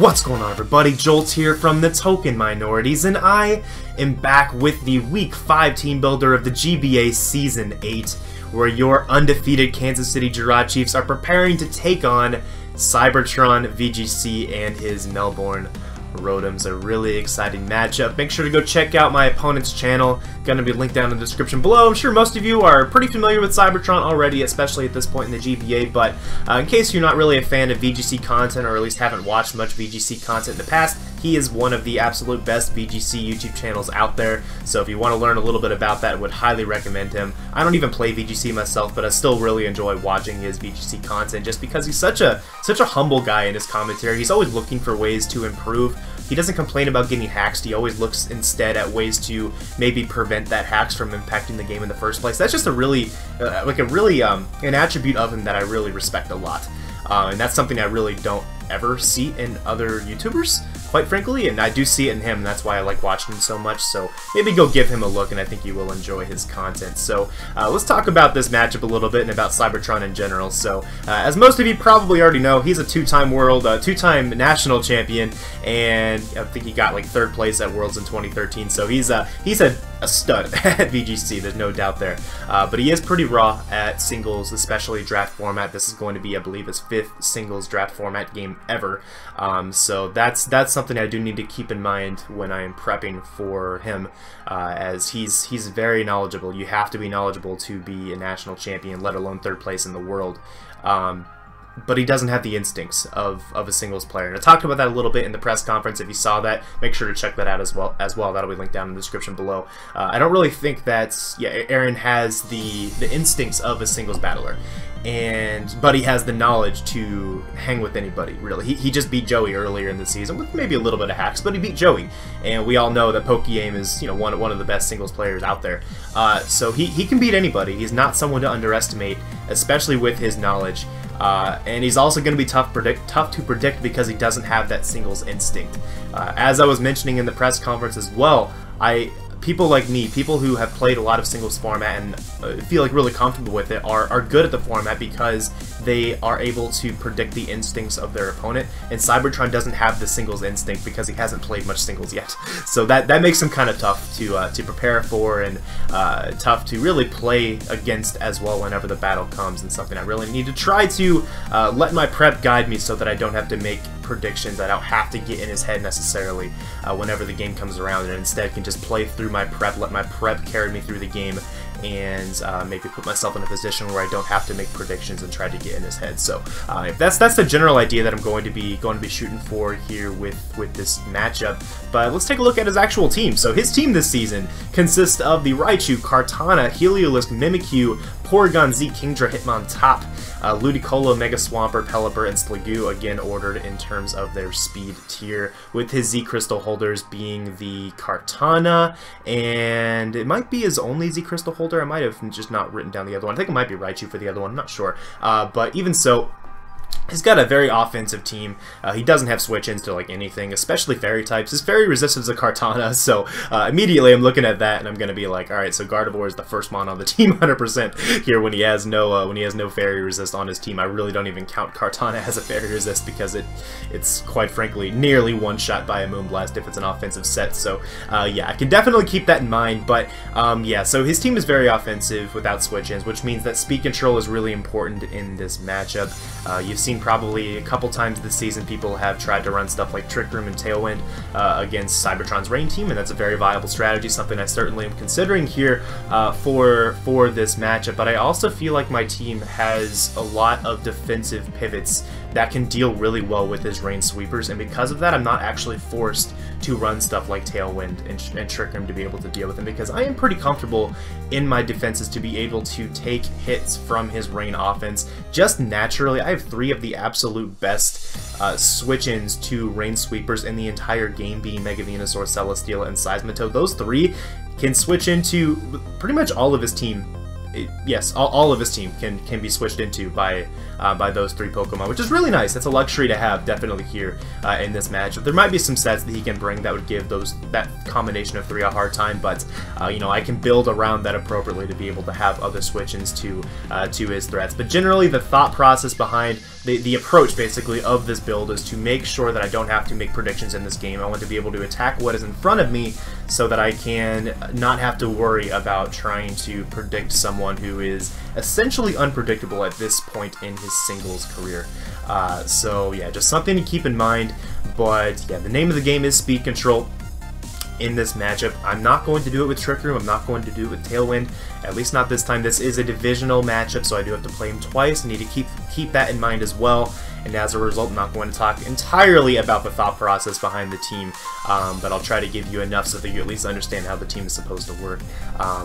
What's going on, everybody? Jolt here from TheTokenMinorities, and I am back with the Week 5 team builder of the GBA Season 8, where your undefeated Kansas City Giraffe Chiefs are preparing to take on CybertronVGC and his Melbourne Rotoms. A really exciting matchup. Make sure to go check out my opponent's channel. Gonna be linked down in the description below. I'm sure most of you are pretty familiar with Cybertron already, especially at this point in the GBA, but in case you're not really a fan of VGC content, or at least haven't watched much VGC content in the past, he is one of the absolute best VGC YouTube channels out there, so if you want to learn a little bit about that, I would highly recommend him. I don't even play VGC myself, but I still really enjoy watching his VGC content just because he's such a humble guy in his commentary. He's always looking for ways to improve. He doesn't complain about getting hacked. He always looks instead at ways to maybe prevent that hacks from impacting the game in the first place. That's just a really, an attribute of him that I really respect a lot. And that's something I really don't ever see in other YouTubers, quite frankly, and I do see it in him, and that's why I like watching him so much, so maybe go give him a look, and I think you will enjoy his content. So let's talk about this matchup a little bit, and about Cybertron in general. So as most of you probably already know, he's a two-time national champion, and I think he got like 3rd place at Worlds in 2013, so he's a stud at VGC, there's no doubt there. But he is pretty raw at singles, especially draft format. This is going to be, I believe, his 5th singles draft format game ever. So that's something I do need to keep in mind when I am prepping for him, as he's very knowledgeable. You have to be knowledgeable to be a national champion, let alone 3rd place in the world. But he doesn't have the instincts of a singles player. And I talked about that a little bit in the press conference. If you saw that, make sure to check that out as well. That'll be linked down in the description below. I don't really think that Aaron has the instincts of a singles battler, but he has the knowledge to hang with anybody, really. He just beat Joey earlier in the season with maybe a little bit of hacks, but he beat Joey, and we all know that PokeAim is one of the best singles players out there. So he can beat anybody. He's not someone to underestimate, especially with his knowledge. And he's also going to be tough to predict because he doesn't have that singles instinct. As I was mentioning in the press conference as well, people like me, people who have played a lot of singles format and feel like really comfortable with it, are good at the format because they are able to predict the instincts of their opponent, and Cybertron doesn't have the singles instinct because he hasn't played much singles yet. So that makes him kind of tough to prepare for, and tough to really play against as well whenever the battle comes, and something I really need to try to let my prep guide me so that I don't have to make predictions. I don't have to get in his head necessarily whenever the game comes around, and instead can just play through my prep, let my prep carry me through the game, and maybe put myself in a position where I don't have to make predictions and try to get in his head. So that's the general idea that I'm going to be shooting for here with this matchup. But let's take a look at his actual team. So his team this season consists of the Raichu, Kartana, Heliolisk, Mimikyu, Porygon Z, Kingdra, Hitmontop, Ludicolo, Mega Swampert, Pelipper, and Sliggoo, again ordered in terms of their speed tier, with his Z Crystal holders being the Kartana, and it might be his only Z Crystal holder. I might have just not written down the other one. I think it might be Raichu for the other one, I'm not sure. But even so, he's got a very offensive team. He doesn't have switch-ins to like anything, especially fairy types. His fairy resistance is a Kartana, so immediately I'm looking at that and I'm gonna be like, all right, so Gardevoir is the first mon on the team 100% here when he has no fairy resist on his team. I really don't even count Kartana as a fairy resist because it's quite frankly nearly one-shot by a Moonblast if it's an offensive set. So yeah, I can definitely keep that in mind. But yeah, so his team is very offensive without switch-ins, which means that speed control is really important in this matchup. You've seen probably a couple times this season people have tried to run stuff like Trick Room and Tailwind against Cybertron's Rain team, and that's a very viable strategy, something I certainly am considering here for this matchup. But I also feel like my team has a lot of defensive pivots that can deal really well with his Rain Sweepers, and because of that I'm not actually forced to run stuff like Tailwind and Trick Room to be able to deal with him, because I am pretty comfortable in my defenses to be able to take hits from his Rain offense just naturally. I have 3 of the absolute best switch-ins to Rain Sweepers in the entire game, being Mega Venusaur, Celesteela, and Seismitoad. Those 3 can switch into pretty much all of his team yes, all of his team can be switched into by those 3 Pokemon, which is really nice. That's a luxury to have, definitely, here in this matchup. There might be some sets that he can bring that would give that combination of 3 a hard time, but you know, I can build around that appropriately to be able to have other switch-ins to his threats. But generally, the thought process behind the approach, basically, of this build is to make sure that I don't have to make predictions in this game. I want to be able to attack what is in front of me so that I can not have to worry about trying to predict someone who is essentially unpredictable at this point in his singles career. So yeah, just something to keep in mind. But yeah, the name of the game is Speed Control. In this matchup, I'm not going to do it with Trick Room, I'm not going to do it with Tailwind, at least not this time. This is a divisional matchup, so I do have to play him twice. I need to keep that in mind as well, and as a result, I'm not going to talk entirely about the thought process behind the team, but I'll try to give you enough so that you at least understand how the team is supposed to work.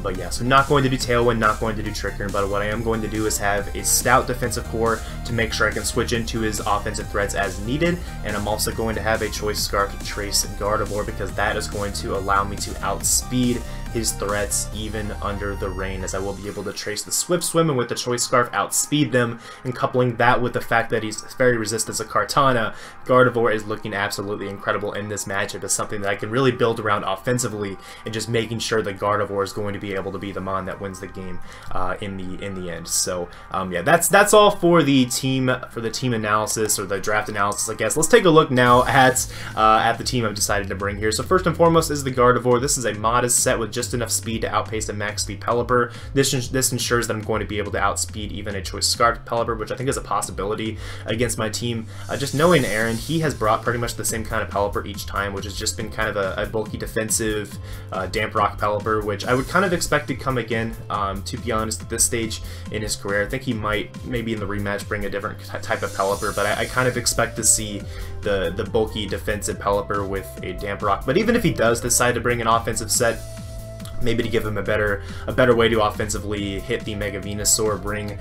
But yeah, so not going to do Tailwind, not going to do Trick Room, but what I am going to do is have a stout defensive core to make sure I can switch into his offensive threats as needed, and I'm also going to have a Choice Scarf Trace Gardevoir because that is going to allow me to outspeed his threats even under the rain, as I will be able to trace the Swift Swim and with the Choice Scarf outspeed them, and coupling that with the fact that he's very resistant as a Kartana, Gardevoir is looking absolutely incredible in this matchup as something that I can really build around offensively, and just making sure that Gardevoir is going to be able to be the mon that wins the game in the end. So yeah, that's all for the team analysis, or the draft analysis, I guess. Let's take a look now at the team I've decided to bring here. So first and foremost is the Gardevoir. This is a modest set with just enough speed to outpace a max speed Pelipper. This ensures that I'm going to be able to outspeed even a Choice Scarf Pelipper, which I think is a possibility against my team. Just knowing Aaron, he has brought pretty much the same kind of Pelipper each time, which has just been kind of a bulky defensive Damp Rock Pelipper, which I would kind of expect to come again, to be honest, at this stage in his career. I think he might, maybe in the rematch, bring a different type of Pelipper, but I kind of expect to see the bulky defensive Pelipper with a Damp Rock. But even if he does decide to bring an offensive set, maybe to give him a better way to offensively hit the Mega Venusaur bring,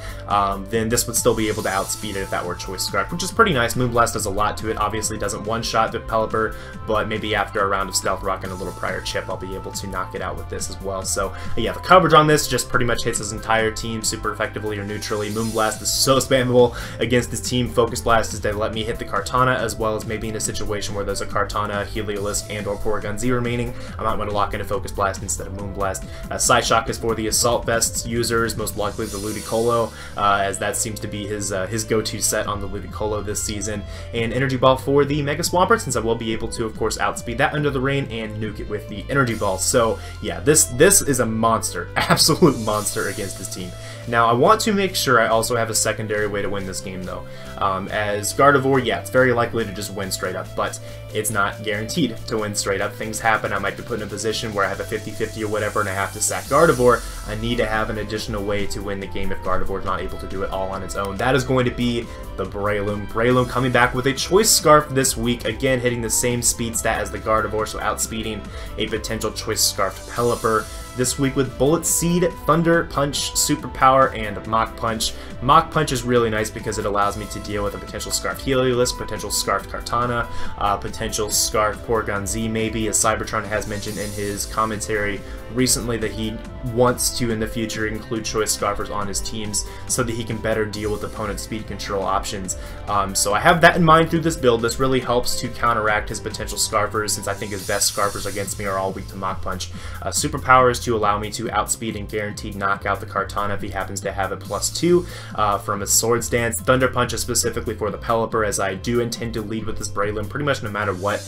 then this would still be able to outspeed it if that were Choice Scarf, which is pretty nice. Moonblast does a lot to it. Obviously doesn't one-shot the Pelipper, but maybe after a round of Stealth Rock and a little prior chip, I'll be able to knock it out with this as well. So yeah, the coverage on this just pretty much hits his entire team super effectively or neutrally. Moonblast is so spammable against this team. Focus Blast is to let me hit the Kartana, as well as maybe in a situation where there's a Kartana, Heliolisk, and or Porygon Z remaining, I might want to lock in a Focus Blast instead of Moonblast. Psyshock is for the Assault Vest users, most likely the Ludicolo, as that seems to be his go-to set on the Ludicolo this season. And Energy Ball for the Mega Swampert, since I will be able to, of course, outspeed that under the rain and nuke it with the Energy Ball. So yeah, this is a monster, absolute monster against this team. Now, I want to make sure I also have a secondary way to win this game, though. As Gardevoir, yeah, it's very likely to just win straight up, but it's not guaranteed to win straight up. Things happen. I might be put in a position where I have a 50-50 or whatever, and I have to sack Gardevoir. I need to have an additional way to win the game if Gardevoir is not able to do it all on its own. That is going to be the Breloom. Breloom coming back with a Choice Scarf this week, again hitting the same speed stat as the Gardevoir, so outspeeding a potential Choice Scarf Pelipper. This week with Bullet Seed, Thunder Punch, Superpower, and Mach Punch. Mach Punch is really nice because it allows me to deal with a potential Scarf Heliolisk, potential Scarf Kartana, potential Scarf Porygon Z maybe, as Cybertron has mentioned in his commentary recently that he wants to in the future include Choice Scarfers on his teams so that he can better deal with opponent speed control options. So I have that in mind through this build. This really helps to counteract his potential Scarfers, since I think his best Scarfers against me are all weak to Mach Punch. Superpower is to allow me to outspeed and guaranteed knock out the Kartana if he happens to have a +2 from his Swords Dance. Thunder Punch is specifically for the Pelipper, as I do intend to lead with this Breloom pretty much no matter what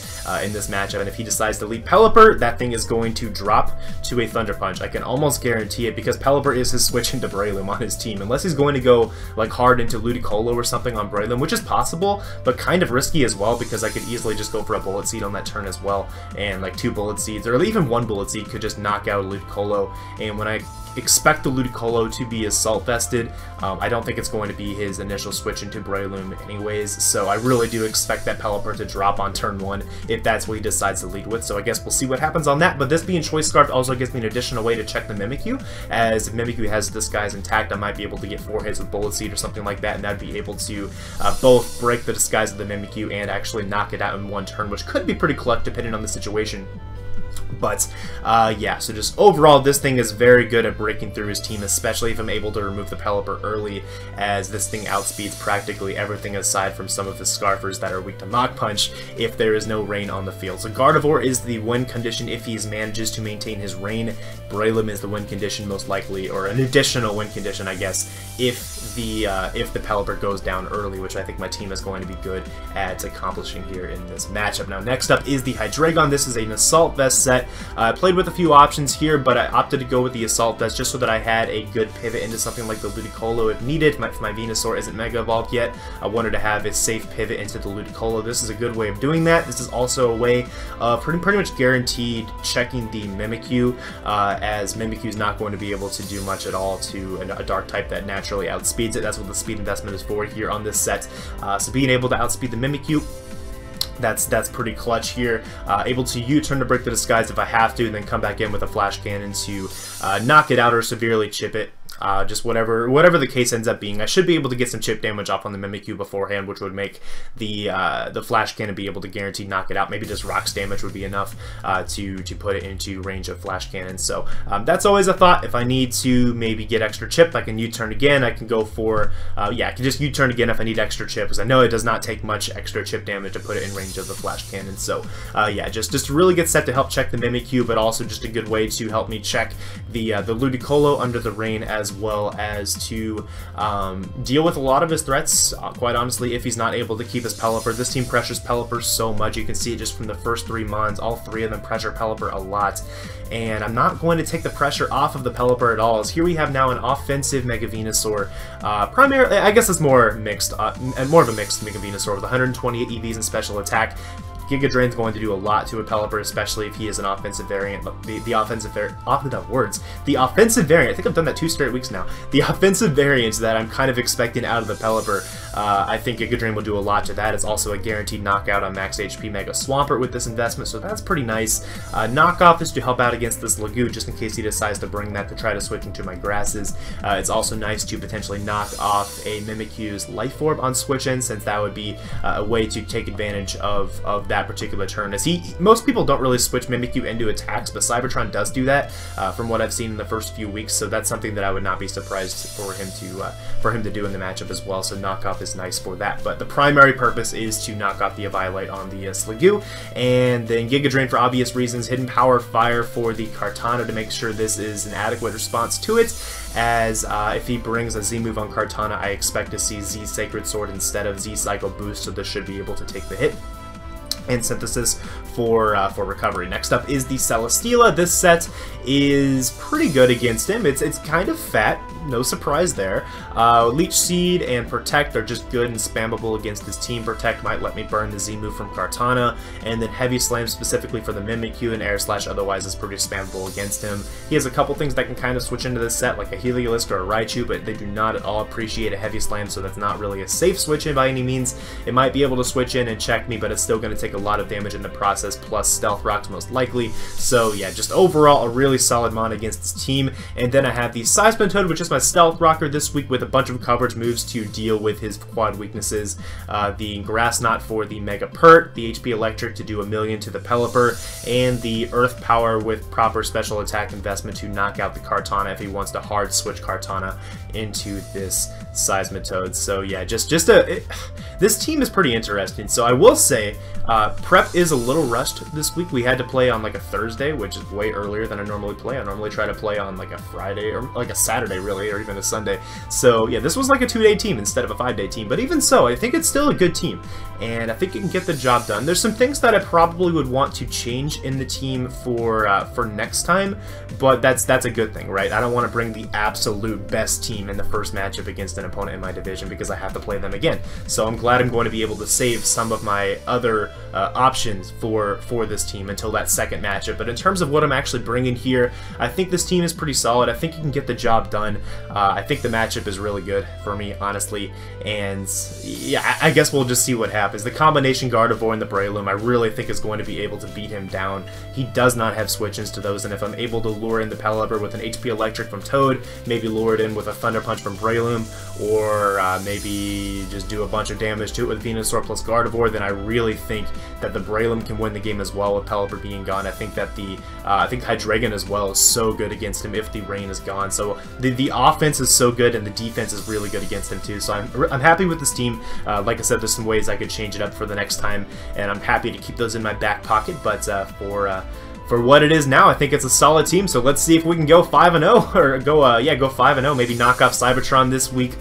in this matchup, and if he decides to lead Pelipper, that thing is going to drop to a Thunder Punch. I can almost guarantee it, because Pelipper is his switch into Breloom on his team, unless he's going to go like hard into Ludicolo or something on Breloom, which is possible, but kind of risky as well, because I could easily just go for a Bullet Seed on that turn as well, and like 2 Bullet Seeds, or even 1 Bullet Seed could just knock out a Ludicolo, and when I expect the Ludicolo to be Assault Vested, I don't think it's going to be his initial switch into Breloom anyways, so I really do expect that Pelipper to drop on turn 1 if that's what he decides to lead with, so I guess we'll see what happens on that. But this being Choice Scarf also gives me an additional way to check the Mimikyu, as if Mimikyu has Disguise intact, I might be able to get 4 hits with Bullet Seed or something like that, and I'd be able to both break the Disguise of the Mimikyu and actually knock it out in 1 turn, which could be pretty clutch depending on the situation. But yeah, so just overall, this thing is very good at breaking through his team, especially if I'm able to remove the Pelipper early, as this thing outspeeds practically everything aside from some of the Scarfers that are weak to Mach Punch if there is no rain on the field. So Gardevoir is the win condition if he manages to maintain his rain. Breloom is the win condition most likely, or an additional win condition, I guess, if the Pelipper goes down early, which I think my team is going to be good at accomplishing here in this matchup. Now, next up is the Hydreigon. This is an Assault Vest set. I played with a few options here, but I opted to go with the Assault Vest just so that I had a good pivot into something like the Ludicolo if needed. My Venusaur isn't Mega Evolved yet. I wanted to have a safe pivot into the Ludicolo. This is a good way of doing that. This is also a way of pretty much guaranteed checking the Mimikyu, as Mimikyu is not going to be able to do much at all to a Dark type that naturally outspeeds it. That's what the speed investment is for here on this set. So being able to outspeed the Mimikyu, that's pretty clutch here. Able to U-turn to break the disguise if I have to, and then come back in with a Flash Cannon to knock it out or severely chip it. Just whatever the case ends up being. I should be able to get some chip damage off on the Mimikyu beforehand, which would make the Flash Cannon be able to guarantee knock it out. Maybe just Rocks damage would be enough to put it into range of Flash Cannon. So that's always a thought. If I need to maybe get extra chip, I can U-turn again. I can go for, yeah, I can just U-turn again if I need extra chip, because I know it does not take much extra chip damage to put it in range of the Flash Cannon. So yeah, just to really get set to help check the Mimikyu, but also just a good way to help me check the Ludicolo under the rain, as well as to deal with a lot of his threats, quite honestly, if he's not able to keep his Pelipper. This team pressures Pelipper so much. You can see it just from the first 3 Mons. All 3 of them pressure Pelipper a lot, and I'm not going to take the pressure off of the Pelipper at all, as here we have now an offensive Mega Venusaur. Primarily, I guess it's more mixed, more of a mixed Mega Venusaur with 128 EVs and special attack. Giga Drain's going to do a lot to a Pelipper, especially if he is an offensive variant. The offensive variant, the offensive variant, I think I've done that 2 straight weeks now. The offensive variant that I'm kind of expecting out of the Pelipper, I think Giga Drain will do a lot to that. It's also a guaranteed knockout on max HP Mega Swampert with this investment, so that's pretty nice. Knockoff is to help out against this Lagoo, just in case he decides to bring that to try to switch into my grasses. It's also nice to potentially knock off a Mimikyu's Life Orb on switch in, since that would be a way to take advantage of that particular turn, as most people don't really switch Mimikyu into attacks, but Cybertron does do that from what I've seen in the first few weeks, so that's something that I would not be surprised for him to do in the matchup as well. So knockoff is nice for that, but the primary purpose is to knock off the Eviolite on the Sliggoo, and then Giga Drain for obvious reasons, Hidden Power Fire for the Kartana to make sure this is an adequate response to it, as if he brings a Z move on Kartana, I expect to see Z Sacred Sword instead of Z Cycle Boost, so this should be able to take the hit. And Synthesis for recovery. Next up is the Celesteela. This set is pretty good against him. It's kind of fat, no surprise there. Leech Seed and Protect are just good and spammable against his team. Protect might let me burn the Z move from Kartana, and then Heavy Slam specifically for the Mimikyu, and Air Slash otherwise is pretty spammable against him. He has a couple things that can kind of switch into this set, like a Heliolisk or a Raichu, but they do not at all appreciate a Heavy Slam, so that's not really a safe switch in by any means. It might be able to switch in and check me, but it's still going to take a lot of damage in the process, plus Stealth Rocks most likely. So yeah, just overall a really solid mon against this team. And then I have the Seismitoad, which is my Stealth Rocker this week, with a bunch of coverage moves to deal with his quad weaknesses. The Grass Knot for the Mega Pert, the HP Electric to do 1,000,000 to the Pelipper, and the Earth Power with proper special attack investment to knock out the Kartana if he wants to hard switch Kartana into this Seismitoad. So yeah, this team is pretty interesting. So I will say, prep is a little rushed this week. We had to play on like a Thursday, which is way earlier than I normally play. I normally try to play on like a Friday or like a Saturday really, or even a Sunday. So yeah, this was like a 2-day team instead of a 5-day team, but even so, I think it's still a good team, and I think it can get the job done. There's some things that I probably would want to change in the team for next time, but that's a good thing, right? I don't want to bring the absolute best team in the first matchup against an opponent in my division because I have to play them again. So I'm glad I'm going to be able to save some of my other options for this team until that second matchup. But in terms of what I'm actually bringing here, I think this team is pretty solid. I think you can get the job done. I think the matchup is really good for me, honestly, and yeah, I guess we'll just see what happens. The combination Gardevoir and the Breloom, I really think is going to be able to beat him down. He does not have switch-ins to those, and if I'm able to lure in the Pelipper with an HP Electric from Toad, maybe lure it in with a Thunder Punch from Breloom, or maybe just do a bunch of damage to it with Venusaur plus Gardevoir, then I really think that the Braylum can win the game as well with Pelipper being gone. I think that the Hydreigon as well is so good against him if the rain is gone. So the offense is so good and the defense is really good against him too. So I'm happy with this team. Like I said, there's some ways I could change it up for the next time, and I'm happy to keep those in my back pocket. But for what it is now, I think it's a solid team. So let's see if we can go 5-0 or go 5-0. Maybe knock off Cybertron this week.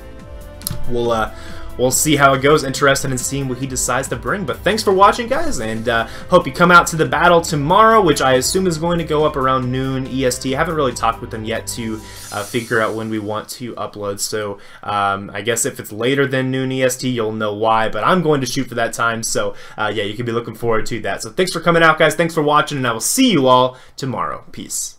We'll see how it goes. Interested in seeing what he decides to bring. But thanks for watching, guys, and hope you come out to the battle tomorrow, which I assume is going to go up around noon EST. I haven't really talked with them yet to figure out when we want to upload. So I guess if it's later than noon EST, you'll know why. But I'm going to shoot for that time. So yeah, you can be looking forward to that. So thanks for coming out, guys. Thanks for watching, and I will see you all tomorrow. Peace.